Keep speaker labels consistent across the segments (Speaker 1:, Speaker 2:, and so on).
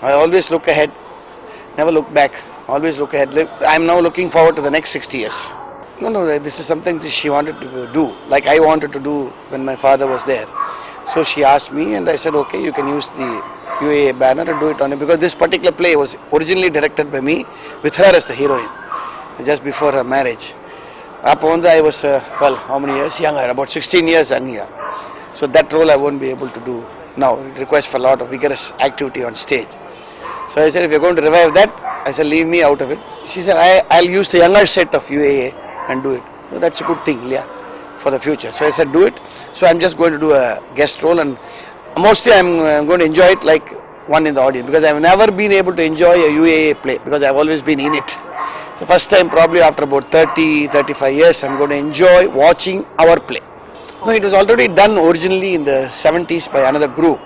Speaker 1: I always look ahead, never look back, always look ahead. I am now looking forward to the next 60 years. No, this is something that she wanted to do, like I wanted to do when my father was there. So she asked me and I said, okay, you can use the UAA banner and do it on it, because this particular play was originally directed by me with her as the heroine, just before her marriage. Upon I was, how many years younger? About 16 years younger. So that role I won't be able to do now. It requires for a lot of vigorous activity on stage. So I said, if you're going to revive that, I said, leave me out of it. She said, I'll use the younger set of UAA and do it. So that's a good thing, yeah, for the future. So I said, do it. So I'm just going to do a guest role, and mostly I'm going to enjoy it like one in the audience, because I've never been able to enjoy a UAA play, because I've always been in it. So first time, probably after about 30-35 years, I'm going to enjoy watching our play. No, it was already done originally in the 70s by another group.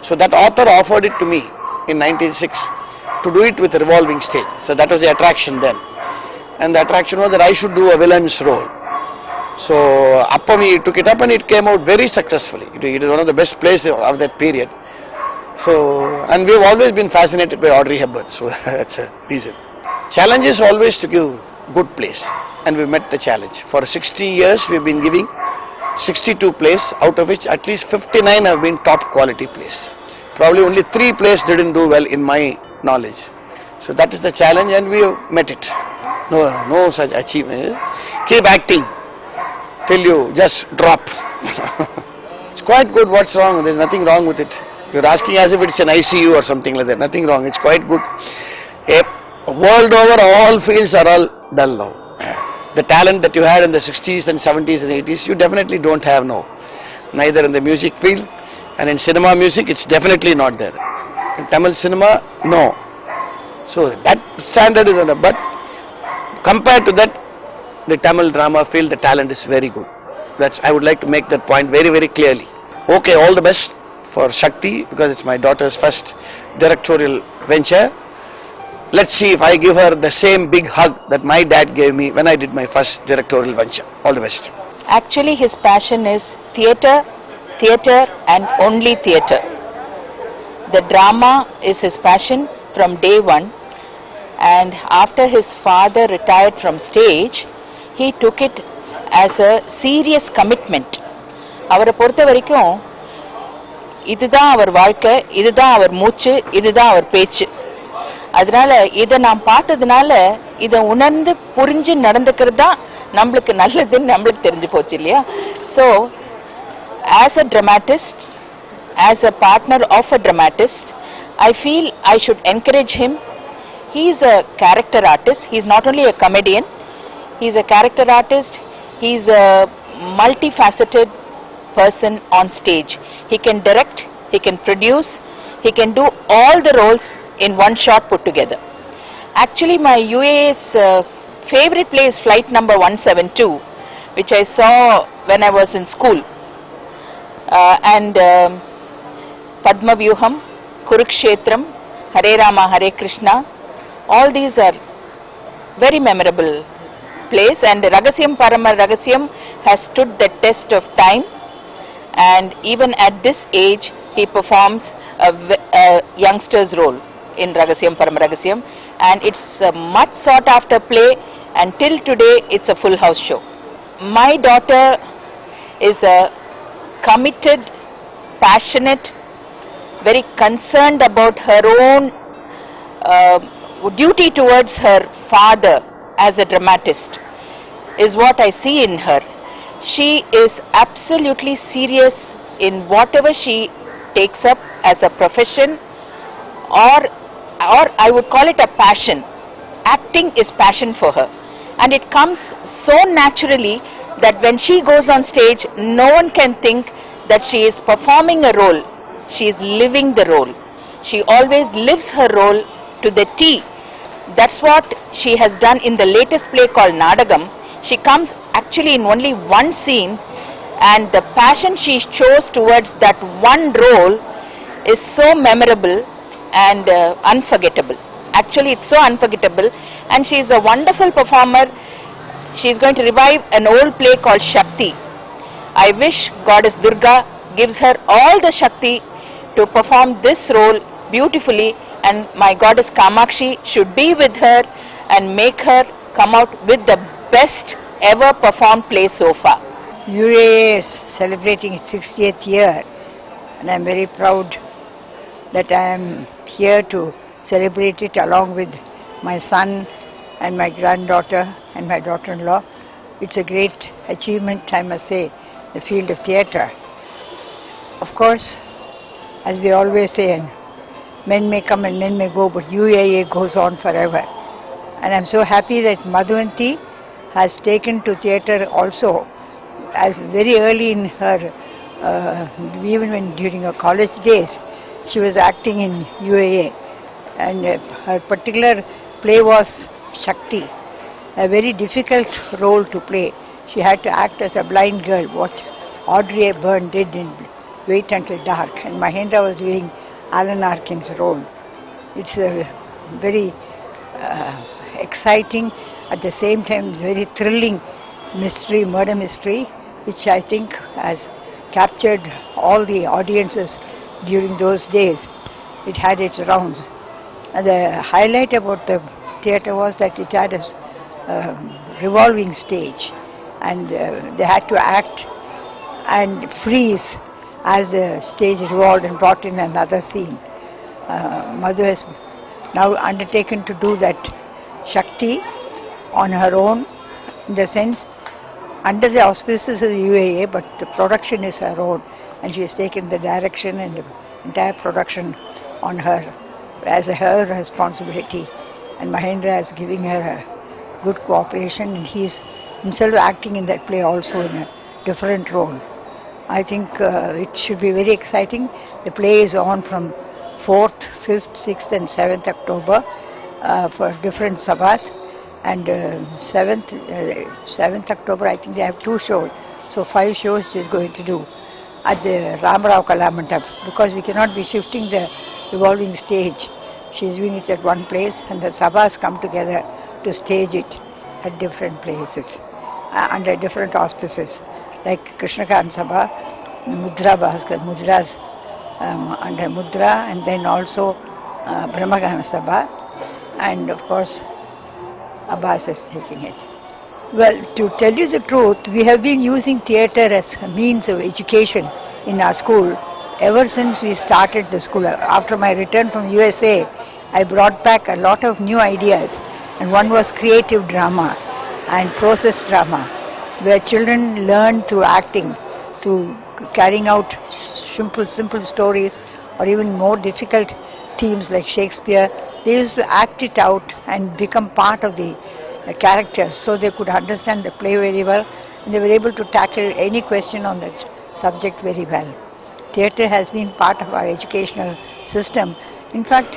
Speaker 1: So that author offered it to me in 1906 to do it with a revolving stage. So that was the attraction then. And the attraction was that I should do a villain's role. So Appami took it up and it came out very successfully. It is one of the best plays of that period. So, and we've always been fascinated by Audrey Hepburn. So that's a reason. Challenge is always to give good plays. And we met the challenge. For 60 years we've been giving 62 plays, out of which at least 59 have been top quality plays. Probably only 3 plays didn't do well in my knowledge. So that is the challenge and we have met it. No such achievement. Keep acting till you just drop. It's quite good. What's wrong? There's nothing wrong with it. You're asking as if it's an ICU or something like that. Nothing wrong. It's quite good. World over, all fields are all dull now. The talent that you had in the 60s and 70s and 80s, you definitely don't have now. Neither in the music field, and in cinema music, it's definitely not there. In Tamil cinema, no. So that standard is on the, but compared to that, the Tamil drama field, the talent is very good. I would like to make that point very, very clearly. Okay, all the best for Shakthi, because it's my daughter's first directorial venture. Let's see if I give her the same big hug that my dad gave me when I did my first directorial venture. All the best.
Speaker 2: Actually, his passion is theatre, theatre and only theatre. The drama is his passion from day one, and after his father retired from stage, he took it as a serious commitment. அவரை பொறுத்த வரைக்கும் இதுதான் அவர் வாழ்க்கை, இதுதான் அவர் மூச்சு, இதுதான் அவர் பேச்சு. அதனால இதை நாம் பார்த்ததுனால இதை உணர்ந்து புரிஞ்சு நடந்துக்கிறது தான் நம்மளுக்கு நல்லதுன்னு நம்மளுக்கு தெரிஞ்சு போச்சு இல்லையா? So, as a dramatist, as a partner of a dramatist, I feel I should encourage him. He is a character artist. He is not only a comedian, he is a character artist. He is a multifaceted person on stage. He can direct, he can produce, he can do all the roles in one shot put together. Actually, my UAA's favorite play is Flight Number 172, which I saw when I was in school. And Padma Vyuham, Kurukshetram, Hare Rama, Hare Krishna, all these are very memorable plays, and Ragasyam Parama Ragasyam has stood the test of time, and even at this age he performs a youngster's role in Ragasyam Parama Ragasyam, and it's a much sought after play, and till today it's a full house show. My daughter is a committed, passionate, very concerned about her own duty towards her father as a dramatist, is what I see in her. She is absolutely serious in whatever she takes up as a profession or or I would call it a passion. Acting is passion for her, and it comes so naturally that when she goes on stage, no one can think that she is performing a role. She is living the role. She always lives her role to the T. That's what she has done in the latest play called Nadagam. She comes actually in only one scene, and the passion she shows towards that one role is so memorable and unforgettable. Actually, it's so unforgettable, and she is a wonderful performer. She is going to revive an old play called Shakthi. I wish Goddess Durga gives her all the Shakti to perform this role beautifully, and my Goddess Kamakshi should be with her and make her come out with the best ever performed play so far.
Speaker 3: UAA is celebrating its 60th year, and I'm very proud that I am here to celebrate it along with my son and my granddaughter and my daughter-in-law. It's a great achievement, I must say, the field of theatre. Of course, as we always say, men may come and men may go, but UAA goes on forever. And I'm so happy that Madhuvanti has taken to theatre also, as very early in her, even when during her college days, she was acting in UAA, and her particular play was Shakti, a very difficult role to play. She had to act as a blind girl, what Audrey Hepburn did in Wait Until Dark, and Mahendran was doing Alan Arkin's role. It's a very exciting, at the same time very thrilling mystery, murder mystery, which I think has captured all the audiences during those days. It had its rounds. And the highlight about the theatre was that it had a revolving stage, and they had to act and freeze as the stage revolved and brought in another scene. Madhu has now undertaken to do that Shakti on her own, in the sense under the auspices of the UAA, but the production is her own, and she has taken the direction and the entire production on her as her responsibility, and Mahendran is giving her a good cooperation, and he is himself acting in that play also in a different role. I think it should be very exciting. The play is on from 4th, 5th, 6th and 7th October for different sabhas, and 7th October I think they have 2 shows, so 5 shows she is going to do at the Ramarao Kalamandap, because we cannot be shifting the revolving stage. She is doing it at one place, and the sabhas come together to stage it at different places under different auspices, like Krishnakant Sabha, Mudra Bhaskar, Mudras under Mudra, and then also Brahmagana Sabha, and of course Abbas is taking it. Well, to tell you the truth, we have been using theatre as a means of education in our school ever since we started the school. After my return from USA, I brought back a lot of new ideas, and one was creative drama and process drama, where children learn through acting, through carrying out simple stories, or even more difficult themes like Shakespeare. They used to act it out and become part of the characters, so they could understand the play very well, and they were able to tackle any question on that subject very well. Theatre has been part of our educational system. In fact,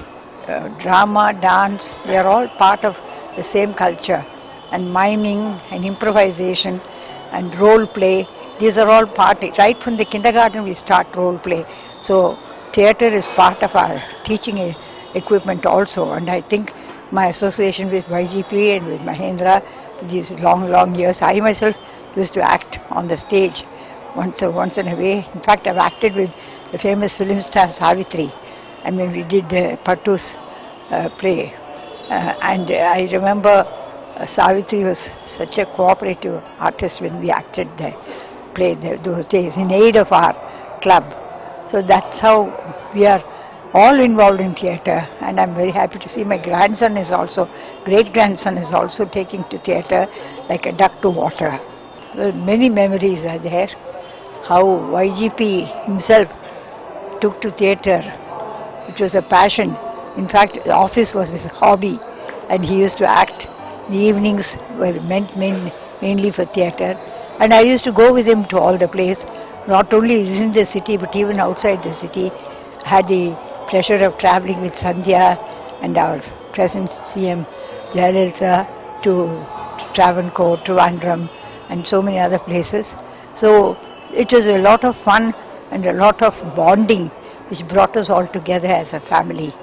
Speaker 3: drama, dance, they are all part of the same culture, and miming and improvisation and role play, these are all part. Right from the kindergarten we start role play. So theatre is part of our teaching equipment also, and I think my association with YGP and with Mahendran, these long years, I myself used to act on the stage once in a way. In fact, I've acted with the famous film star Savitri, and when we did Pattu's play, and I remember Savitri was such a cooperative artist when we acted the play those days in aid of our club. So that's how we are all involved in theatre, and I'm very happy to see my grandson is also, great-grandson is also taking to theatre like a duck to water. Well, many memories are there, how YGP himself took to theatre. It was a passion In fact, the office was his hobby, and he used to act. The evenings were meant mainly for theatre, and I used to go with him to all the plays, not only in the city but even outside the city. I had the pleasure of travelling with Sandhya and our present CM Jayalalitha to Travancore, Trivandrum, and so many other places. So it was a lot of fun and a lot of bonding which brought us all together as a family.